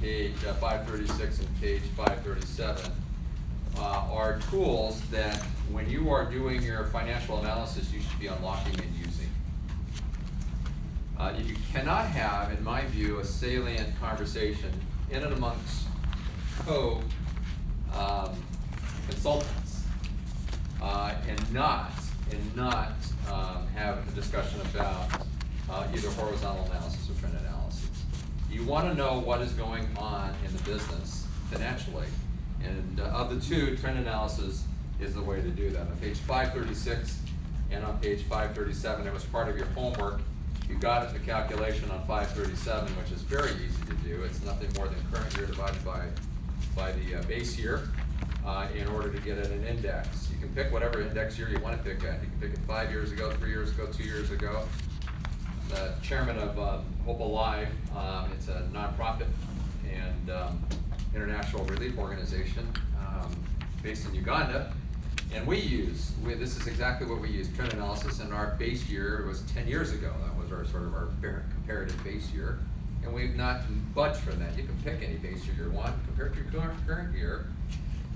page 536 and page 537 are tools that when you are doing your financial analysis, you should be unlocking and using. You cannot have, in my view, a salient conversation in and amongst consultants and not have a discussion about either horizontal analysis or trend analysis. You want to know what is going on in the business financially, and of the two, trend analysis is the way to do that. On page 536 and on page 537, it was part of your homework. You got it the calculation on 537, which is very easy to do. It's nothing more than current year divided by the base year in order to get at an index. You can pick whatever index year you want to pick at. You can pick it 5 years ago, 3 years ago, 2 years ago. The chairman of Hope Alive, it's a nonprofit and international relief organization based in Uganda. And this is exactly what we use, trend analysis, and our base year was 10 years ago. That was our sort of our comparative base year. And we've not budged from that. You can pick any base year you want, compare it to your current year,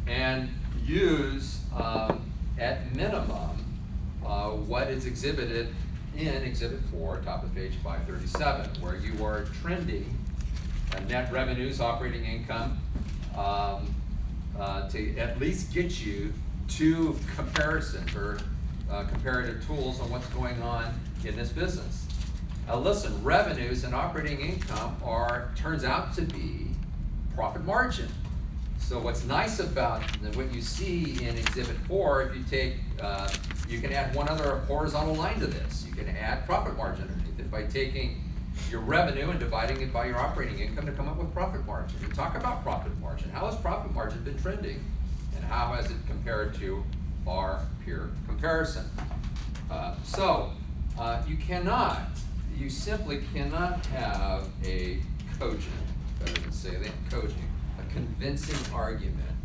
and use, at minimum, what is exhibited in Exhibit 4, top of page 537, where you are trending net revenues, operating income, to at least get you two comparisons or comparative tools on what's going on in this business. Listen, revenues and operating income turns out to be profit margin. So what's nice about what you see in Exhibit 4, if you take, you can add one other horizontal line to this. You can add profit margin underneath it by taking your revenue and dividing it by your operating income to come up with profit margin. You talk about profit margin. How has profit margin been trending? And how has it compared to our peer comparison? You simply cannot have a cogent, better than salient, a convincing argument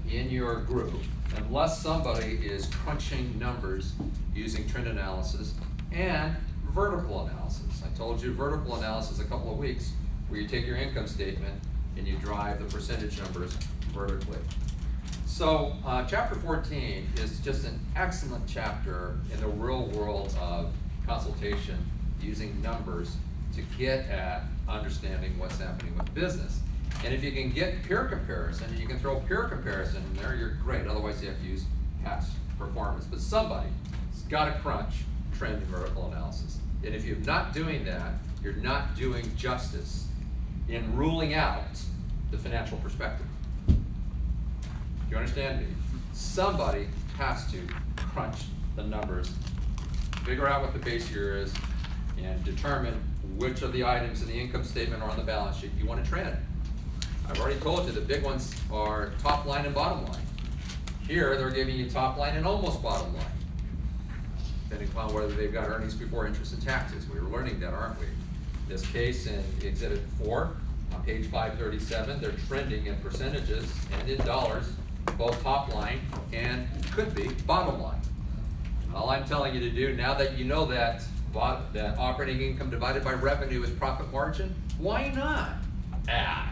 in your group unless somebody is crunching numbers using trend analysis and vertical analysis. I told you vertical analysis a couple of weeks where you take your income statement and you drive the percentage numbers vertically. So chapter 14 is just an excellent chapter in the real world of consultation using numbers to get at understanding what's happening with business. And if you can get peer comparison, and you can throw peer comparison in there, you're great. Otherwise you have to use past performance. But somebody's got to crunch trend and vertical analysis. And if you're not doing that, you're not doing justice in ruling out the financial perspective. Do you understand me? Somebody has to crunch the numbers, figure out what the base year is, and determine which of the items in the income statement or on the balance sheet you want to trend. I've already told you the big ones are top line and bottom line. Here they're giving you top line and almost bottom line, depending upon whether they've got earnings before interest and taxes. We were learning that, aren't we? This case in Exhibit 4, on page 537, they're trending in percentages and in dollars, both top line and could be bottom line. All I'm telling you to do, now that you know that operating income divided by revenue is profit margin, why not add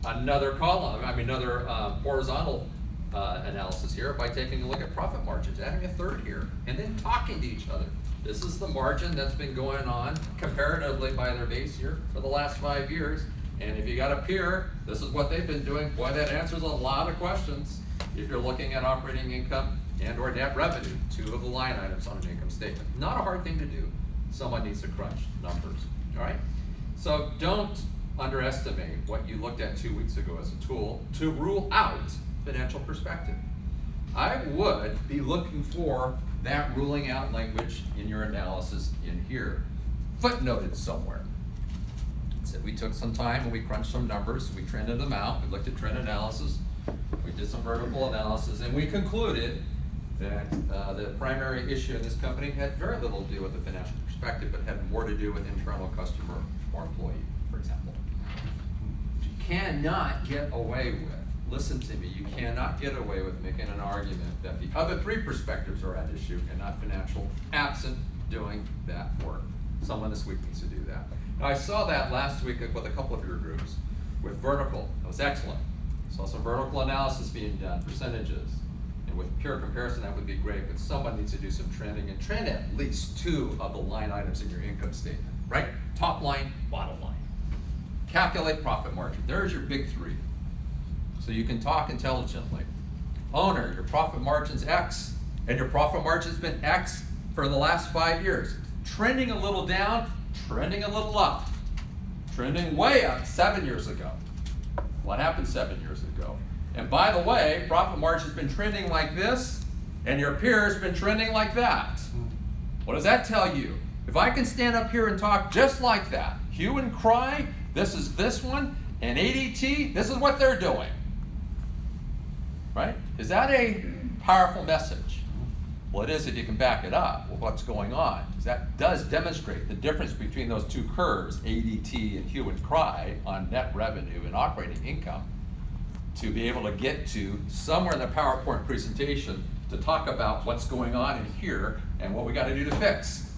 another column, another horizontal analysis here by taking a look at profit margins, adding a third here, and then talking to each other. This is the margin that's been going on comparatively by their base year for the last 5 years. And if you got a peer, this is what they've been doing. Boy, that answers a lot of questions if you're looking at operating income and or net revenue, two of the line items on an income statement. Not a hard thing to do. Someone needs to crunch numbers, all right? So don't underestimate what you looked at 2 weeks ago as a tool to rule out financial perspective. I would be looking for that ruling out language in your analysis in here, footnoted somewhere. So we took some time and we crunched some numbers, we trended them out, we looked at trend analysis, we did some vertical analysis, and we concluded that the primary issue in this company had very little to do with the financial perspective, but had more to do with internal customer or employee, for example. You cannot get away with, listen to me, you cannot get away with making an argument that the other three perspectives are at issue and not financial, absent doing that work. Someone this week needs to do that. Now, I saw that last week with a couple of your groups, vertical. That was excellent. Saw some vertical analysis being done, percentages. And with pure comparison, that would be great, but someone needs to do some trending and trend at least 2 of the line items in your income statement, right? Top line, bottom line. Calculate profit margin. There's your big 3. So you can talk intelligently. Owner, your profit margin's X, and your profit margin's been X for the last 5 years. Trending a little down, trending a little up. Trending way up 7 years ago. What happened 7 years ago? And by the way, profit margin's been trending like this, and your peer's been trending like that. What does that tell you? If I can stand up here and talk just like that, hue and cry, this is this one, and ADT, this is what they're doing. Right? Is that a powerful message? Well, it is if you can back it up with what's going on. That does demonstrate the difference between those 2 curves, ADT and hue and cry, on net revenue and operating income, to be able to get to somewhere in the PowerPoint presentation to talk about what's going on in here and what we got to do to fix.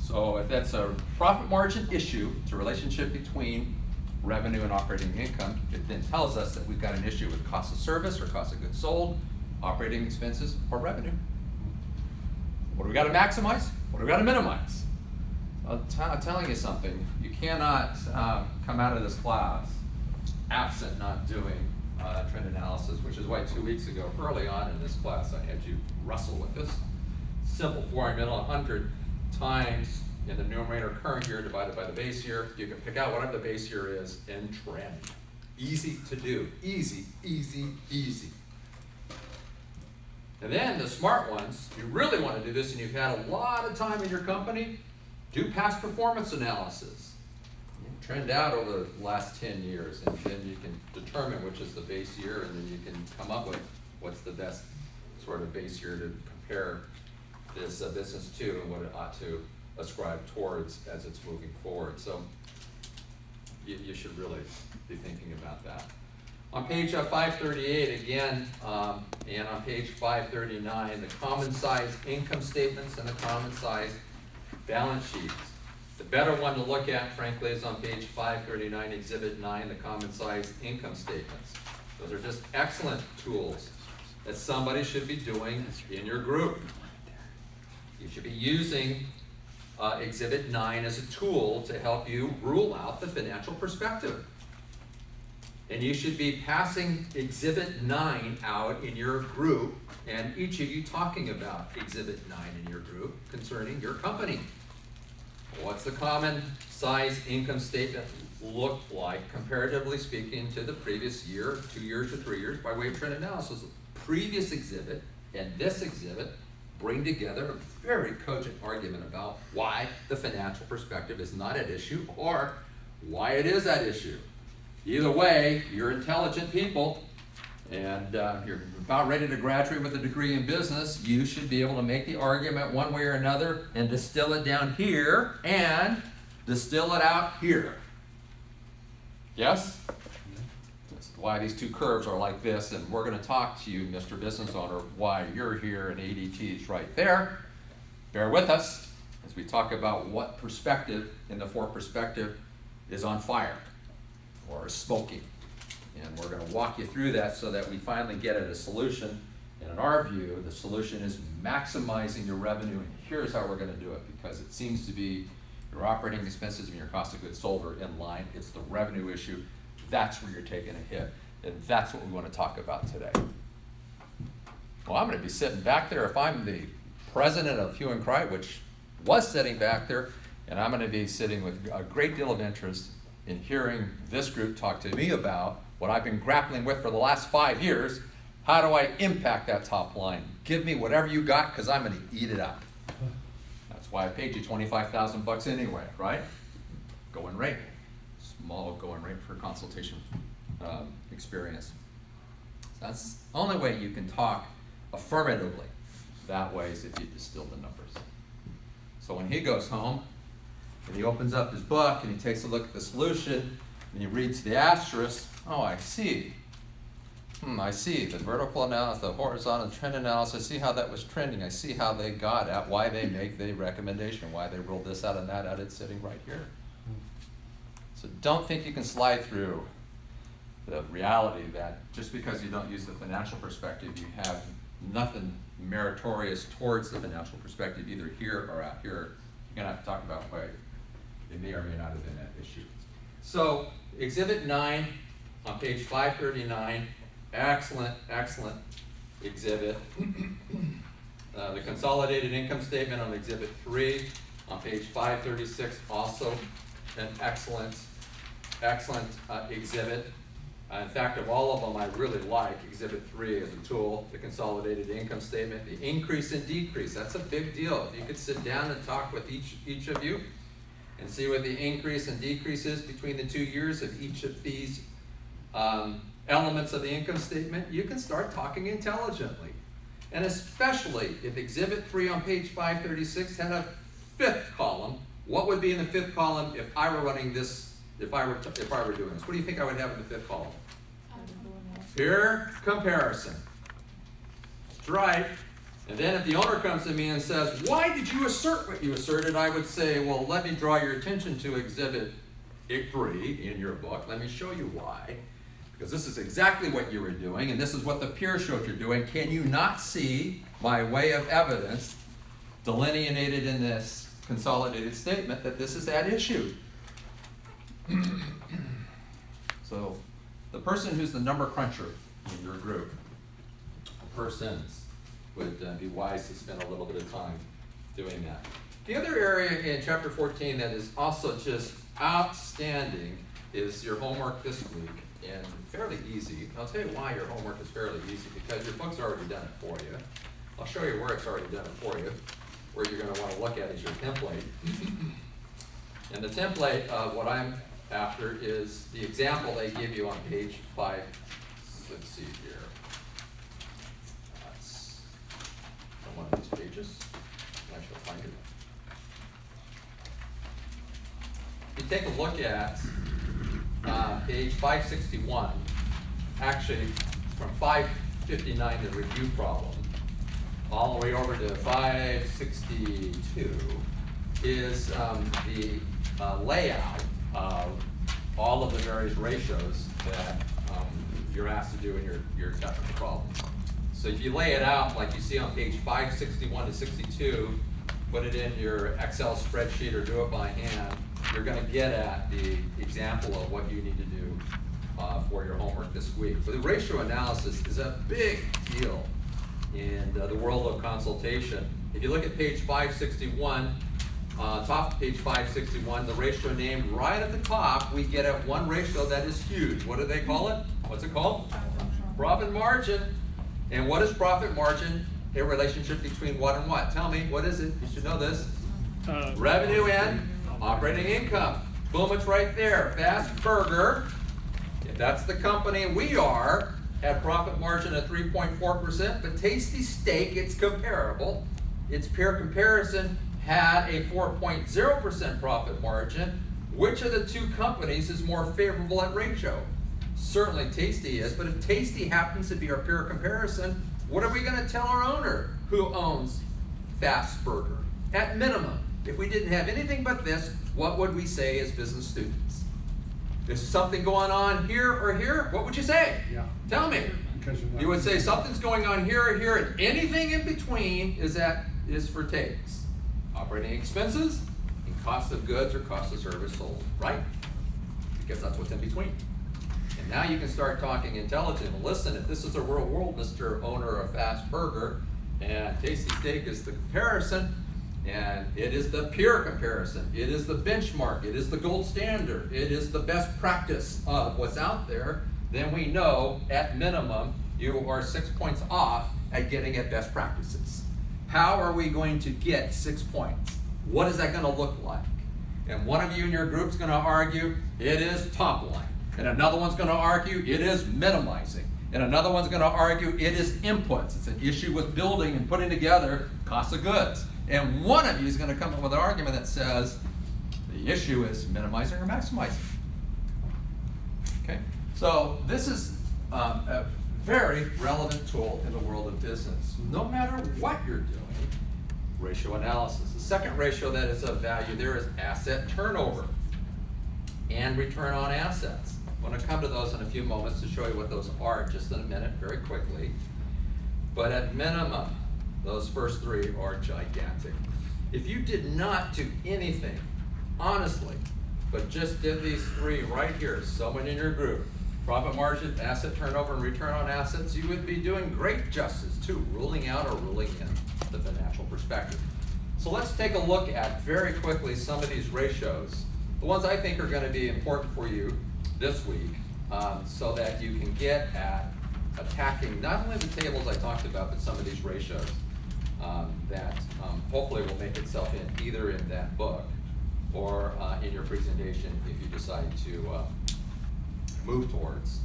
So if that's a profit margin issue, it's a relationship between revenue and operating income, it then tells us that we've got an issue with cost of service or cost of goods sold, operating expenses, or revenue. What do we got to maximize? What do we got to minimize? I'm telling you something. You cannot come out of this class absent not doing trend analysis, which is why 2 weeks ago, early on in this class, I had you wrestle with this simple formula: 100 times in the numerator current year divided by the base year. You can pick out whatever the base year is and trend. Easy to do. Easy, easy, easy. And then the smart ones, you really want to do this and you've had a lot of time in your company, do past performance analysis. Trend out over the last 10 years, and then you can determine which is the base year, and then you can come up with what's the best sort of base year to compare this business to and what it ought to ascribe towards as it's moving forward. So you should really be thinking about that. On page 538 again, and on page 539, the common size income statements and the common size balance sheets. The better one to look at, frankly, is on page 539, Exhibit 9, the common size income statements. Those are just excellent tools that somebody should be doing in your group. You should be using Exhibit 9 as a tool to help you rule out the financial perspective. And you should be passing Exhibit 9 out in your group, and each of you talking about Exhibit 9 in your group concerning your company. What's the common size income statement look like, comparatively speaking, to the previous year, 2 years, or 3 years, by way of trend analysis? Previous exhibit and this exhibit bring together a very cogent argument about why the financial perspective is not at issue or why it is at issue. Either way, you're intelligent people, and you're about ready to graduate with a degree in business. You should be able to make the argument one way or another and distill it down here and distill it out here. Yes? That's why these 2 curves are like this, and we're going to talk to you, Mr. Business Owner, why you're here and ADT is right there. Bear with us as we talk about what perspective in the 4 perspective is on fire or is smoking. And we're going to walk you through that so that we finally get at a solution. And in our view, the solution is maximizing your revenue. And here's how we're going to do it, because it seems to be your operating expenses and your cost of goods sold are in line. It's the revenue issue. That's where you're taking a hit. And that's what we want to talk about today. Well, I'm going to be sitting back there if I'm the president of Hue and Cry, which was sitting back there, and I'm going to be sitting with a great deal of interest in hearing this group talk to me about what I've been grappling with for the last 5 years. How do I impact that top line? Give me whatever you got, because I'm going to eat it up. That's why I paid you $25,000 anyway, right? Going rate. Small going rate for consultation experience. That's the only way you can talk affirmatively that way is if you distill the numbers. So when he goes home and he opens up his book and he takes a look at the solution and he reads the asterisk, oh, I see. I see the vertical analysis, the horizontal trend analysis. I see how that was trending. I see how they got at why they make the recommendation, why they ruled this out and that out. It's sitting right here. So don't think you can slide through the reality that just because you don't use the financial perspective, you have nothing meritorious towards the financial perspective, either here or out here. You're gonna have to talk about why it may or may not have been that issue. So Exhibit 9 on page 539, excellent exhibit. The consolidated income statement on Exhibit 3 on page 536, also an excellent exhibit. In fact, of all of them, I really like Exhibit 3 as a tool, the consolidated income statement, the increase and decrease. That's a big deal. If you could sit down and talk with each of you and see what the increase and decrease is between the 2 years of each of these elements of the income statement, you can start talking intelligently. And especially if Exhibit 3 on page 536 had a 5th column, what would be in the 5th column if I were running this? If I were doing this, what do you think I would have in the 5th column? Peer comparison. That's right. And then if the owner comes to me and says, why did you assert what you asserted? I would say, well, let me draw your attention to Exhibit 3 in your book. Let me show you why. Because this is exactly what you were doing, and this is what the peer showed you're doing. Can you not see, by way of evidence, delineated in this consolidated statement, that this is that issue? So the person who's the number cruncher in your group, persons, would be wise to spend a little bit of time doing that. The other area in chapter 14 that is also just outstanding is your homework this week, and fairly easy. I'll tell you why your homework is fairly easy, because your book's already done it for you. I'll show you where it's already done it for you. Where you're going to want to look at is your template. And the template, what I'm after is the example they give you on page 5. Let's see here. That's on one of these pages. I shall find it. If you take a look at page 561, actually from 559, the review problem, all the way over to 562 is the layout of all of the various ratios that you're asked to do in your technical problem. So if you lay it out like you see on page 561 to 62, put it in your Excel spreadsheet or do it by hand, you're going to get at the example of what you need to do for your homework this week. But the ratio analysis is a big deal in the world of consultation. If you look at page 561, top of page 561, the ratio named right at the top, we get at one ratio that is huge. What do they call it? What's it called? Profit margin. And what is profit margin? A relationship between what and what? Tell me, what is it? You should know this. Revenue and operating income. Boom, it's right there. Fast Burger, if that's the company we are, had profit margin of 3.4%, but Tasty Steak, it's comparable. Its peer comparison had a 4.0% profit margin. Which of the two companies is more favorable at ratio? Certainly Tasty is, but if Tasty happens to be our peer comparison, what are we going to tell our owner who owns Fast Burger? At minimum, if we didn't have anything but this, what would we say as business students? There's something going on here or here? What would you say? Yeah. Tell me. You would say something's going on here or here, and anything in between is for takes. Operating expenses and cost of goods or cost of service sold, right? Because that's what's in between. And now you can start talking intelligent. Well, listen, if this is a real world, Mr. Owner of Fast Burger, and Tasty Steak is the comparison, and it is the peer comparison, it is the benchmark, it is the gold standard, it is the best practice of what's out there, then we know at minimum you are 6 points off at getting at best practices. How are we going to get 6 points? What is that going to look like? And one of you in your group is going to argue it is top line, and another one's going to argue it is minimizing, and another one's going to argue it is inputs. It's an issue with building and putting together cost of goods. And one of you is going to come up with an argument that says the issue is minimizing or maximizing. Okay? So this is a very relevant tool in the world of business. No matter what you're doing, ratio analysis. The second ratio that is of value there is asset turnover. and return on assets. I'm going to come to those in a few moments to show you what those are just in a minute, very quickly. But at minimum, those first three are gigantic. If you did not do anything, honestly, but just did these three right here, someone in your group, profit margin, asset turnover, and return on assets, you would be doing great justice to ruling out or ruling in the financial perspective. So let's take a look at, very quickly, some of these ratios. The ones I think are going to be important for you this week, so that you can get at attacking not only the tables I talked about, but some of these ratios that hopefully will make itself in either in that book or in your presentation if you decide to move towards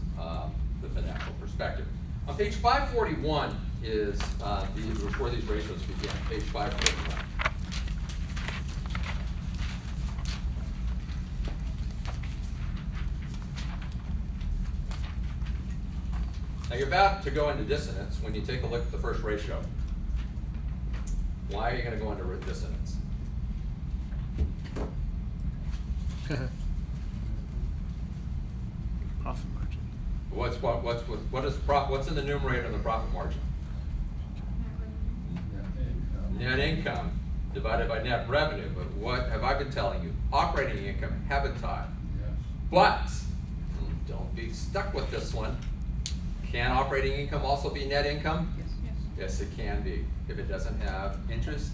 the financial perspective. On page 541 is where these ratios begin, page 541. Now you're about to go into dissonance when you take a look at the first ratio. Why are you going to go into dissonance? Profit margin. What's in the numerator of the profit margin? Net income divided by net revenue. But what have I been telling you? Operating income, haven't I? Yes. But don't be stuck with this one. Can operating income also be net income? Yes. Yes, it can be, if it doesn't have interest,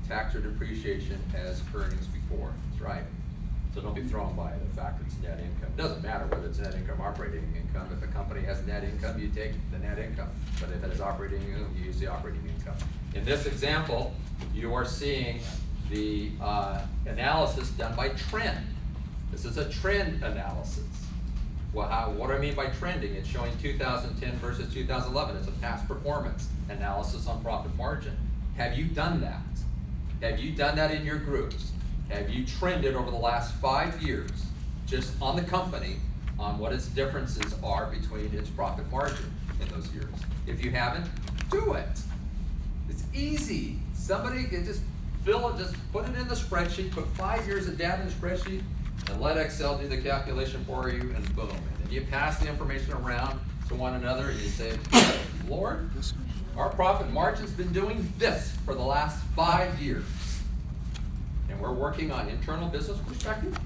tax, or depreciation as earnings before. That's right. So don't be thrown by the fact that it's net income. It doesn't matter whether it's net income or operating income. If a company has net income, you take the net income. But if it is operating income, you use the operating income. In this example, you are seeing the analysis done by trend. This is a trend analysis. Well, what do I mean by trending? It's showing 2010 versus 2011. It's a past performance analysis on profit margin. Have you done that? Have you done that in your groups? Have you trended over the last 5 years just on the company on what its differences are between its profit margin in those years? If you haven't, do it. It's easy. Somebody can just fill it, just put it in the spreadsheet, put 5 years of data in the spreadsheet, and let Excel do the calculation for you, and boom. And then you pass the information around to one another, and you say, Lord, our profit margin's been doing this for the last 5 years. And we're working on internal business perspective?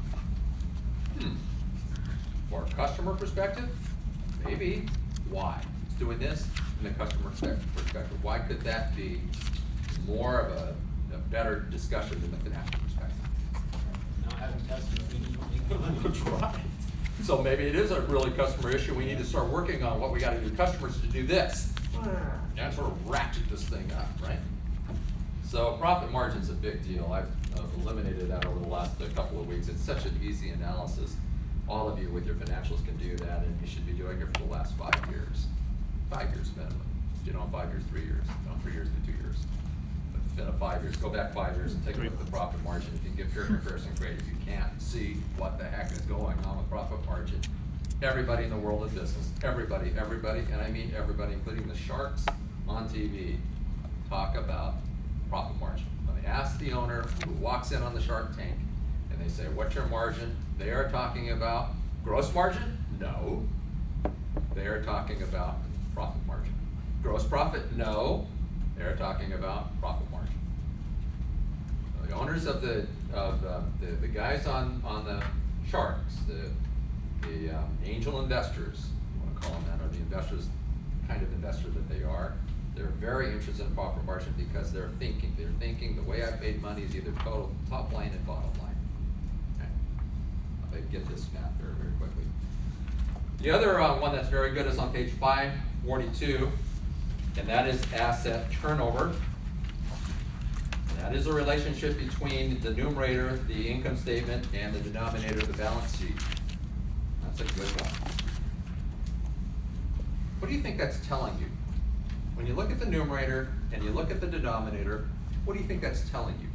Or customer perspective? Maybe. Why? It's doing this in the customer perspective. Why could that be more of a better discussion than the financial perspective? Not having customers, we don't need That's right. So maybe it is a really customer issue. We need to start working on what we got to do customers to do this. And sort of ratchet this thing up, right? So profit margin's a big deal. I've eliminated that over the last couple of weeks. It's such an easy analysis. All of you with your financials can do that, and you should be doing it for the last 5 years. 5 years minimum. If you don't 5 years, 3 years. If you don't 3 years, then 2 years. But if it's been 5 years, go back 5 years and take a look at the profit margin. If you can get peer comparison, great. If you can't, see what the heck is going on with profit margin. Everybody in the world of business, everybody, and I mean everybody, including the sharks on TV, talk about profit margin. When they ask the owner who walks in on the Shark Tank and they say, what's your margin? They are talking about gross margin? No. They are talking about profit margin. Gross profit? No. They are talking about profit margin. The owners of the guys on the sharks, the angel investors, you want to call them that, or the investors, kind of investor that they are, they're very interested in profit margin because they're thinking the way I've made money is either total top line and bottom line. Okay. They get this math very, very quickly. The other one that's very good is on page 542, and that is asset turnover. That is a relationship between the numerator, the income statement, and the denominator, the balance sheet. That's a good one. What do you think that's telling you? When you look at the numerator and you look at the denominator, what do you think that's telling you?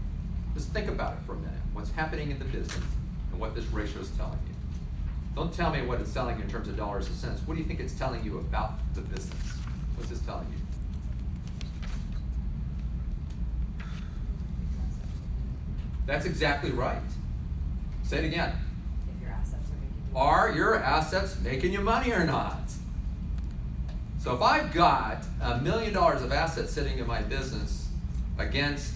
Just think about it for a minute. What's happening in the business and what this ratio is telling you. Don't tell me what it's telling you in terms of dollars and cents. What do you think it's telling you about the business? What's this telling you? That's exactly right. Say it again. If your assets are Are your assets making you money or not? So if I've got $1 million of assets sitting in my business against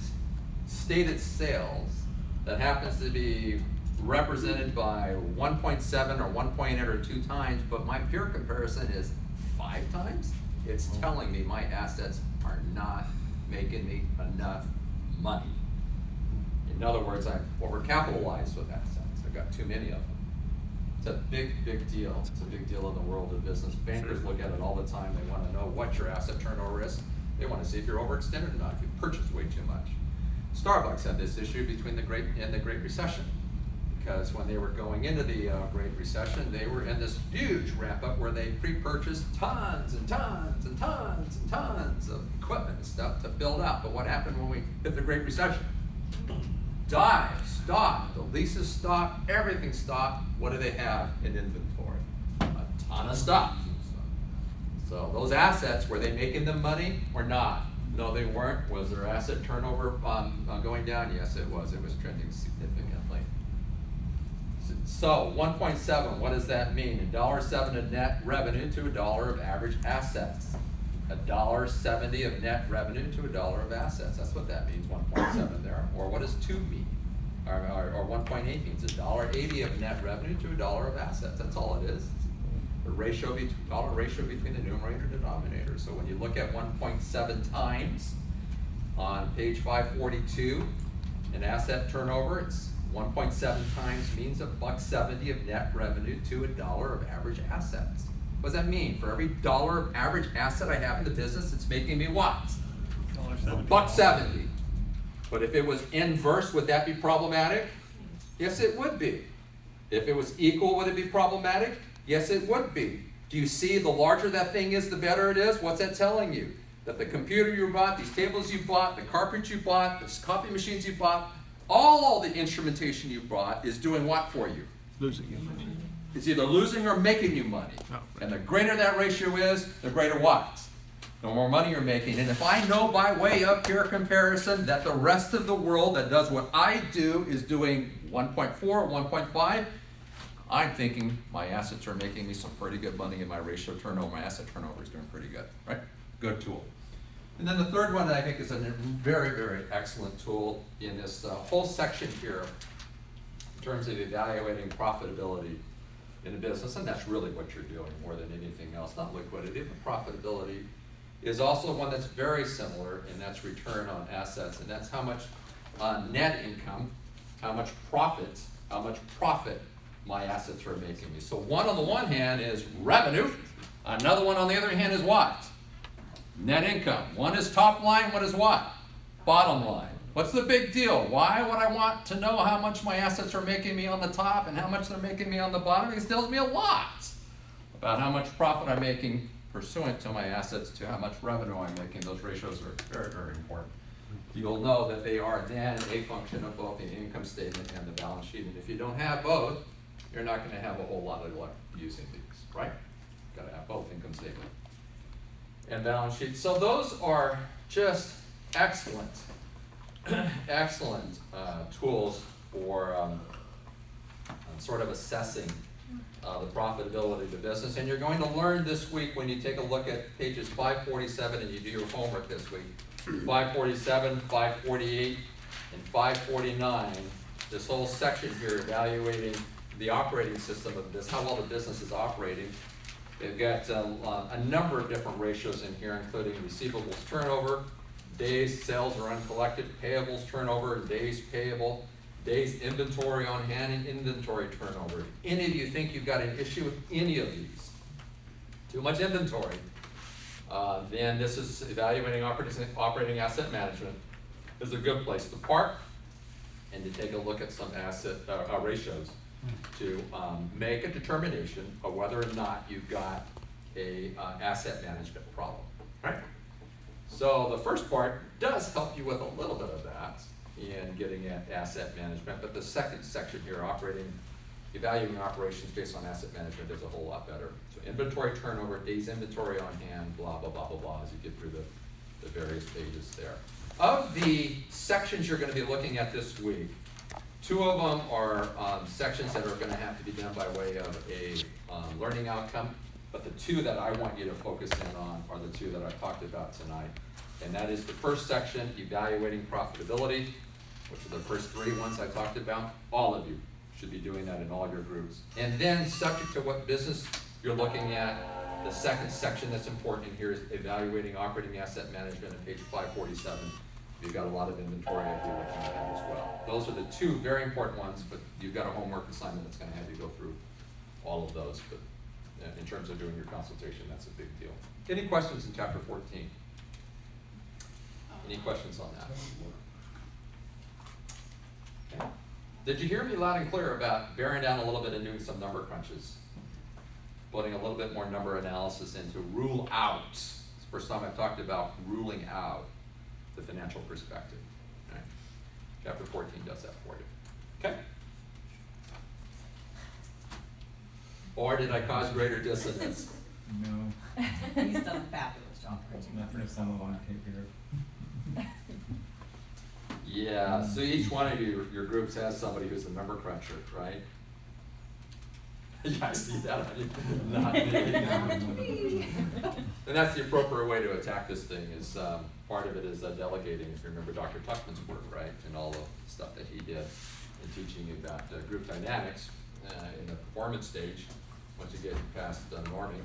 stated sales that happens to be represented by 1.7 or 1.8 or 2 times, but my peer comparison is 5 times, it's telling me my assets are not making me enough money. In other words, I'm overcapitalized with assets. I've got too many of them. It's a big, big deal. It's a big deal in the world of business. Bankers look at it all the time. They want to know what your asset turnover is. They want to see if you're overextended or not, if you purchased way too much. Starbucks had this issue between the Great Recession, because when they were going into the Great Recession, they were in this huge ramp up where they pre-purchased tons and tons and tons and tons of equipment and stuff to build out. But what happened when we hit the Great Recession? Dive, stopped, the leases stopped, everything stopped. What do they have in inventory? A ton of stuff. So those assets, were they making them money or not? No, they weren't. Was their asset turnover going down? Yes, it was. It was trending significantly. So 1.7, what does that mean? $1.07 of net revenue to $1 of average assets. $1.70 of net revenue to $1 of assets. That's what that means, 1.7 there. Or what does 2 mean? Or 1.8 means $1.80 of net revenue to $1 of assets. That's all it is. The ratio dollar ratio between the numerator and denominator. So when you look at 1.7 times on page 542 in asset turnover, it's 1.7 times means $1.70 of net revenue to $1 of average assets. What does that mean? For every dollar of average asset I have in the business, it's making me what? $1.70. But if it was inverse, would that be problematic? Yes, it would be. If it was equal, would it be problematic? Yes, it would be. Do you see the larger that thing is, the better it is? What's that telling you? That the computer you bought, these tables you bought, the carpet you bought, the coffee machines you bought, all the instrumentation you bought is doing what for you? Losing you. It's either losing or making you money. Oh. And the greater that ratio is, the greater what? The more money you're making. And if I know by way of peer comparison that the rest of the world that does what I do is doing 1.4, 1.5, I'm thinking my assets are making me some pretty good money and my ratio turnover, my asset turnover is doing pretty good, right? Good tool. And then the third one that I think is a very, very excellent tool in this whole section here in terms of evaluating profitability in a business, and that's really what you're doing more than anything else, not liquidity, but profitability, is also one that's very similar, and that's return on assets, and that's how much net income, how much profit my assets are making me. So one on the one hand is revenue, another one on the other hand is what? Net income. One is top line, one is what? Bottom line. What's the big deal? Why would I want to know how much my assets are making me on the top and how much they're making me on the bottom? Because it tells me a lot about how much profit I'm making pursuant to my assets to how much revenue I'm making. Those ratios are very, very important. You'll know that they are then a function of both the income statement and the balance sheet. And if you don't have both, you're not going to have a whole lot of luck using these, right? You've got to have both income statement and balance sheet. So those are just excellent, excellent tools for sort of assessing the profitability of the business. And you're going to learn this week when you take a look at pages 547 and you do your homework this week, 547, 548, and 549, this whole section here evaluating the operating system of this, how well the business is operating. They've got a number of different ratios in here, including receivables turnover, days sales are uncollected, payables turnover, days payable, days inventory on hand, and inventory turnover. If any of you think you've got an issue with any of these, too much inventory, then this is evaluating operating asset management. This is a good place to park and to take a look at some asset ratios to make a determination of whether or not you've got a asset management problem, right? So the first part does help you with a little bit of that in getting at asset management, but the second section here, evaluating operations based on asset management, is a whole lot better. So inventory turnover, days inventory on hand, blah, blah, blah, blah, blah, as you get through the various pages there. Of the sections you're going to be looking at this week, Two of them are sections that are gonna have to be done by way of a learning outcome, but the two that I want you to focus in on are the two that I talked about tonight. And that is the first section, evaluating profitability, which are the first three ones I talked about. All of you should be doing that in all your groups. And then, subject to what business you're looking at, the second section that's important in here is evaluating operating asset management on page 547. You've got a lot of inventory I'd be looking at as well. Those are the two very important ones, but you've got a homework assignment that's gonna have you go through all of those. But in terms of doing your consultation, that's a big deal. Any questions in chapter 14? Any questions on that? Okay. Did you hear me loud and clear about bearing down a little bit and doing some number crunches? Putting a little bit more number analysis in to rule out. It's the first time I've talked about ruling out the financial perspective. Right? Chapter 14 does that for you. Okay? Or did I cause greater dissonance? No, He's done a fabulous job. nothing if some of them take care of. Yeah, so each one of your groups has somebody who's a number cruncher, right? Yeah, I see that on you. Not me. And that's the appropriate way to attack this thing is, part of it is delegating, if you remember Dr. Tuckman's work, right? And all the stuff that he did in teaching you about group dynamics in the performance stage. Once you get past norming,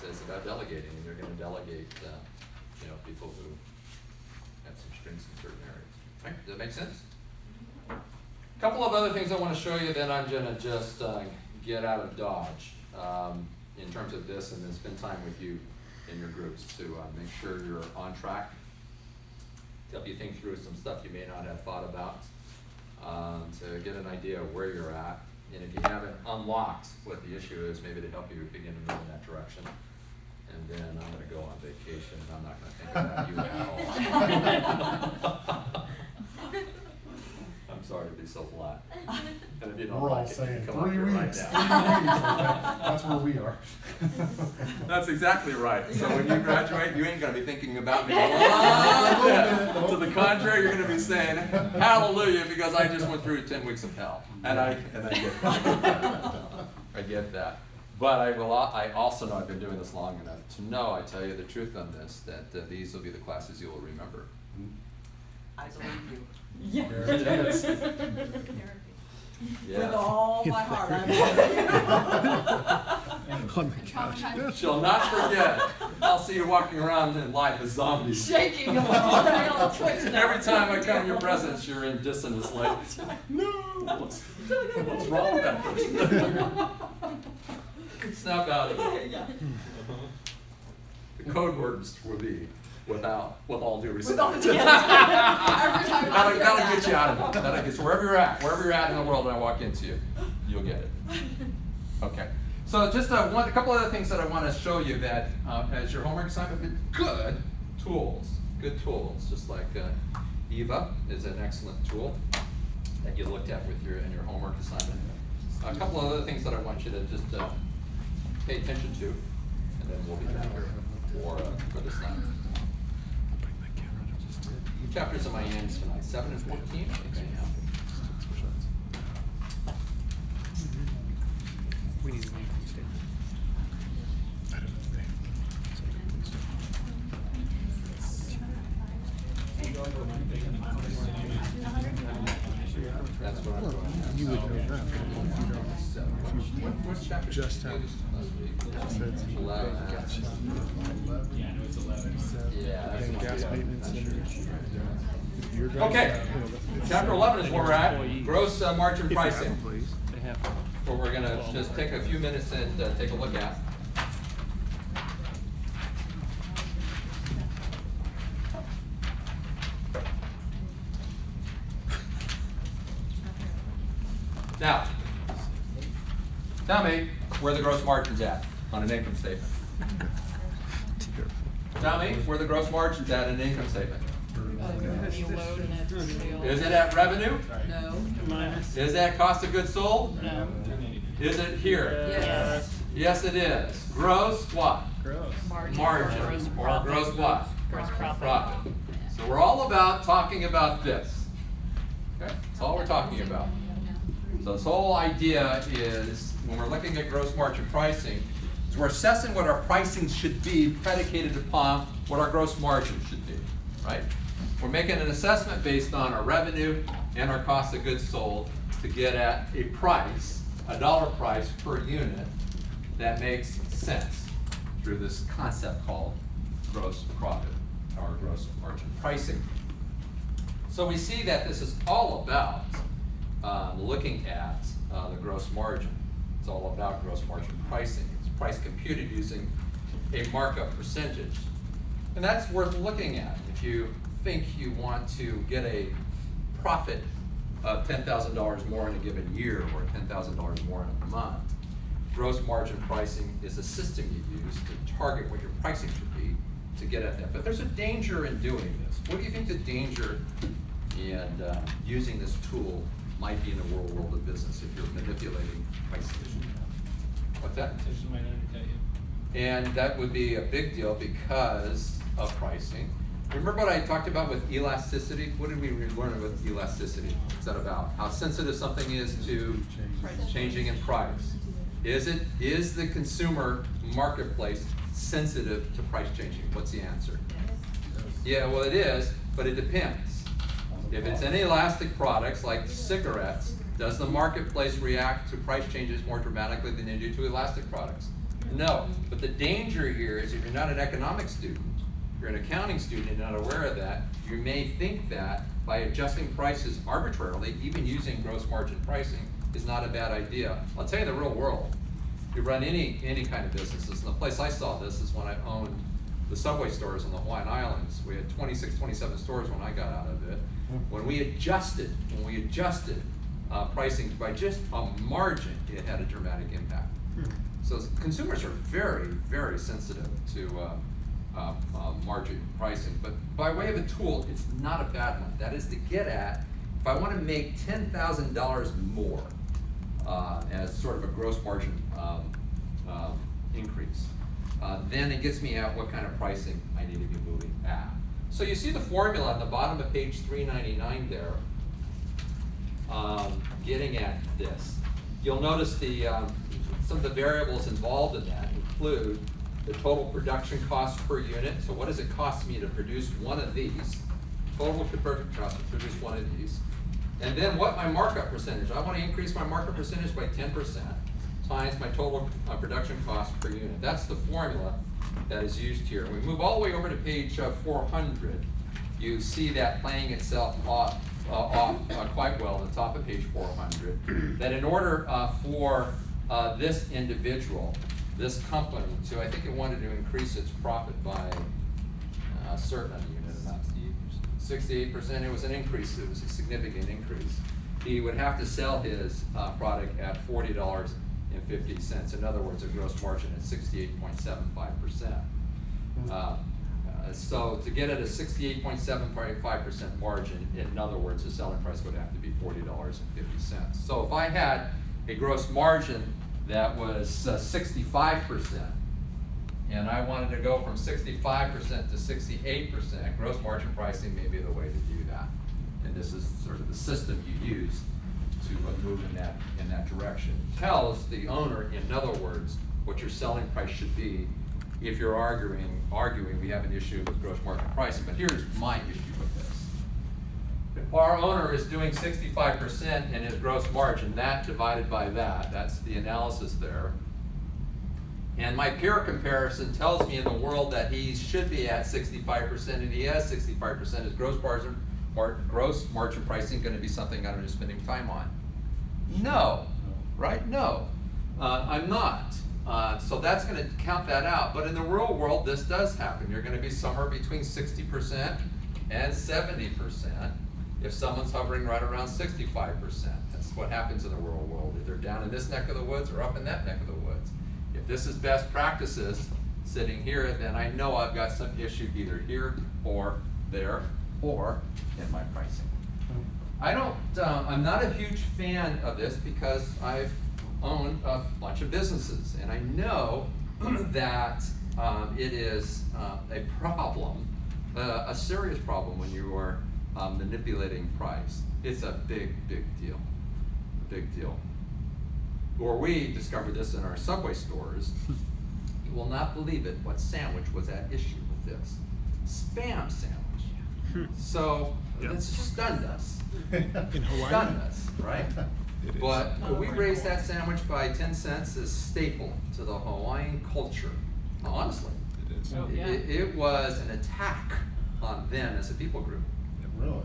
it's about delegating, and you're gonna delegate, people who have some strengths in certain areas. Right? Does that make sense? Couple of other things I wanna show you, then I'm gonna just get out of Dodge in terms of this, and then spend time with you in your groups to make sure you're on track. To help you think through some stuff you may not have thought about, to get an idea of where you're at. And if you haven't unlocked what the issue is, maybe to help you begin to move in that direction. And then I'm gonna go on vacation, and I'm not gonna think about you at all. I'm sorry to be so flat. And if you don't We're all like it, you saying can come up 3 here right weeks, 3 now. weeks, that's where we are. That's exactly right. So when you graduate, you ain't gonna be thinking about me. To the contrary, you're gonna be saying, hallelujah, because I just went through 10 weeks of hell. And I get that. I get that. But I also know I've been doing this long enough to know, I tell you the truth on this, that these will be the classes you will remember. I believe you. Yeah. There it is. With Yeah. all my heart, I believe you. She'll not forget. I'll see you walking around in life as zombies. Shaking a little, twitching. Every time I come in your presence, you're in dissonance, like, no, what's wrong with that person? Snap out of it. Yeah. The code words will be with all due respect. With all due respect. Every time I hear That'll that. get you out of it. That'll get you wherever you're at in the world when I walk into you, you'll get it. Okay. So just a couple other things that I want to show you that as your homework assignment, good tools, just like Eva is an excellent tool that you looked at in your homework assignment. A couple of other things that I want you to just pay attention to, and then we'll be back here for this night. Chapters in my hands tonight, 7 and 14. Okay, now. We need to make a statement. I don't know. That's what I'm going to. You would know that. What's chapter? Just have- Says- 11. Yeah, I know it's 11. Yeah, that's And what gas we have. maintenance That's and- your- Your guys' Okay. it's- Chapter 11 is where we're at. Gross margin If you have pricing. employees, they have. What we're gonna just take a few minutes and take a look at. Now, tell me where the gross margin's at on an income statement. Tell me where the gross margin's at in an income statement. Is it at revenue? No. Is that cost of goods sold? No. Is it here? Yes. Yes, it is. Gross what? Gross. Margin. Gross Or profit. gross what? Gross profit. Profit. So we're all about talking about this. Okay? That's all we're talking about. So this whole idea is, when we're looking at gross margin pricing, is we're assessing what our pricing should be predicated upon what our gross margin should be, right? We're making an assessment based on our revenue and our cost of goods sold to get at a price, a dollar price per unit that makes sense through this concept called gross profit or gross margin pricing. So we see that this is all about looking at the gross margin. It's all about gross margin pricing. It's price computed using a markup percentage. And that's worth looking at. If you think you want to get a profit of $10,000 more in a given year or $10,000 more in a month, gross margin pricing is a system you use to target what your pricing should be to get at that. But there's a danger in doing this. What do you think the danger in using this tool might be in the real world of business if you're manipulating pricing? What's that? Competition might undercut you. And that would be a big deal because of pricing. Remember what I talked about with elasticity? What did we learn with elasticity? What's that about? How sensitive something is to changing in price. Is the consumer marketplace sensitive to price changing? What's the answer? Yeah, well it is, but it depends. If it's inelastic products like cigarettes, does the marketplace react to price changes more dramatically than they do to elastic products? No, but the danger here is if you're not an economics student, you're an accounting student and not aware of that, you may think that by adjusting prices arbitrarily, even using gross margin pricing, is not a bad idea. I'll tell you the real world. You run any kind of businesses, and the place I saw this is when I owned the Subway stores on the Hawaiian Islands. We had 26, 27 stores when I got out of it. When we adjusted pricing by just a margin, it had a dramatic impact. So consumers are very, very sensitive to margin pricing. But by way of a tool, it's not a bad one. That is to get at, if I want to make $10,000 more as sort of a gross margin increase, then it gets me at what kind of pricing I need to be moving at. So you see the formula on the bottom of page 399 there, getting at this. You'll notice some of the variables involved in that include the total production cost per unit. So what does it cost me to produce one of these? Total production cost to produce one of these. And then what my markup percentage. I want to increase my markup percentage by 10% times my total production cost per unit. That's the formula that is used here. We move all the way over to page 400. You see that playing itself off quite well at the top of page 400. That in order for this individual, this company, I think it wanted to increase its profit by a certain unit amount. 68%, it was an increase, it was a significant increase. He would have to sell his product at $40.50. In other words, a gross margin at 68.75%. So to get at a 68.75% margin, in other words, the selling price would have to be $40.50. So if I had a gross margin that was 65%, and I wanted to go from 65% to 68%, gross margin pricing may be the way to do that. And this is sort of the system you use to move in that direction. It tells the owner, in other words, what your selling price should be. If you're arguing, we have an issue with gross margin pricing. But here's my issue with this. If our owner is doing 65% in his gross margin, that divided by that's the analysis there. And my peer comparison tells me in the world that he should be at 65% and he has 65%. Is gross margin pricing going to be something I'm just spending time on? No, right? No, I'm not. So that's going to count that out. But in the real world, this does happen. You're going to be somewhere between 60% and 70% if someone's hovering right around 65%. That's what happens in the real world. If they're down in this neck of the woods or up in that neck of the woods. If this is best practices sitting here, then I know I've got some issue either here or there or in my pricing. I'm not a huge fan of this because I've owned a bunch of businesses and I know that it is a problem, a serious problem when you are manipulating price. It's a big, big deal. big deal. Or we discovered this in our Subway stores. You will not believe it, what sandwich was at issue with this. Spam sandwich. So, Yeah. this stunned us. In Hawaii? Stunned us, right? It is. But could we raise that sandwich by 10 cents as staple to the Hawaiian culture? Honestly. It is. Oh, yeah. It was an attack on them as a people group. Really?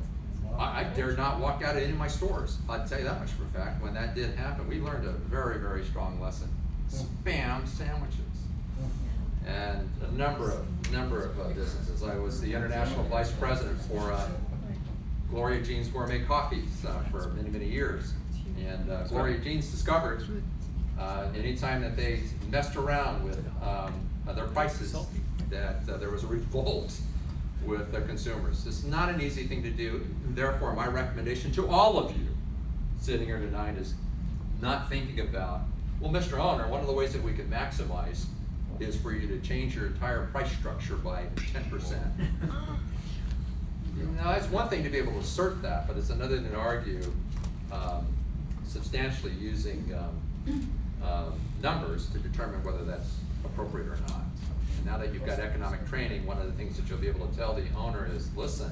I dared not walk out of any of my stores. I'd tell you that much for a fact. When that did happen, we learned a very, very strong lesson. Spam sandwiches. And a number of businesses. I was the international vice president for Gloria Jean's Gourmet Coffees for many, many years. And Gloria Jean's discovered anytime that they messed around with their prices, that there was a revolt with the consumers. It's not an easy thing to do. Therefore, my recommendation to all of you sitting here tonight is not thinking about, well, Mr. Owner, one of the ways that we could maximize is for you to change your entire price structure by 10%. Now, it's one thing to be able to assert that, but it's another thing to argue substantially using numbers to determine whether that's appropriate or not. And now that you've got economic training, one of the things that you'll be able to tell the owner is, listen,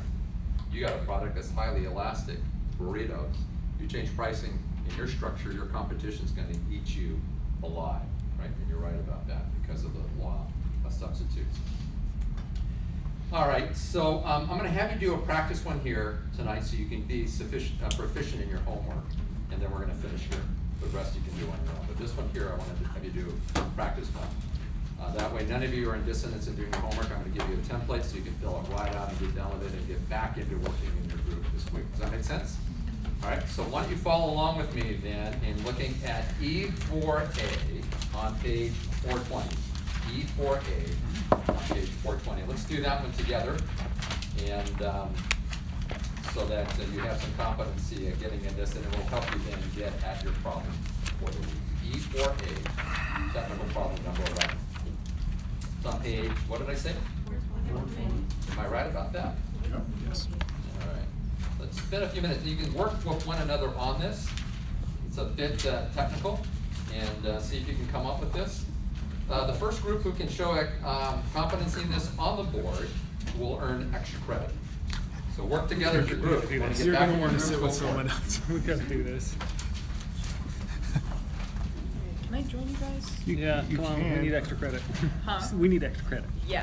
you got a product that's highly elastic, burritos. You change pricing in your structure, your competition's gonna eat you alive, right? And you're right about that because of the law of substitutes. All right, so I'm gonna have you do a practice one here tonight so you can be proficient in your homework. And then we're gonna finish here. The rest you can do on your own. But this one here, I wanted to have you do practice one. That way, none of you are in dissonance in doing your homework. I'm gonna give you a template so you can fill it right out and get done with it and get back into working in your group this week. Does that make sense? All right, so why don't you follow along with me then in looking at E4A on page 420. E4A on page 420. Let's do that one together. And so that you have some competency at getting in this, and it will help you then get at your problem for the week. E4A, technical problem number 11. It's on page, what did I say? Am I right about that? Yes. All right. Let's spend a few minutes. You can work with one another on this. It's a bit technical, and see if you can come up with this. The first group who can show competency in this on the board will earn extra credit. So work together as a group. You're Wanna get gonna back in want to your sit group, with go for it. someone else. We gotta do this. Can I join you guys? You Yeah, you come on, we can. need extra credit. Huh? We need extra credit. Yeah.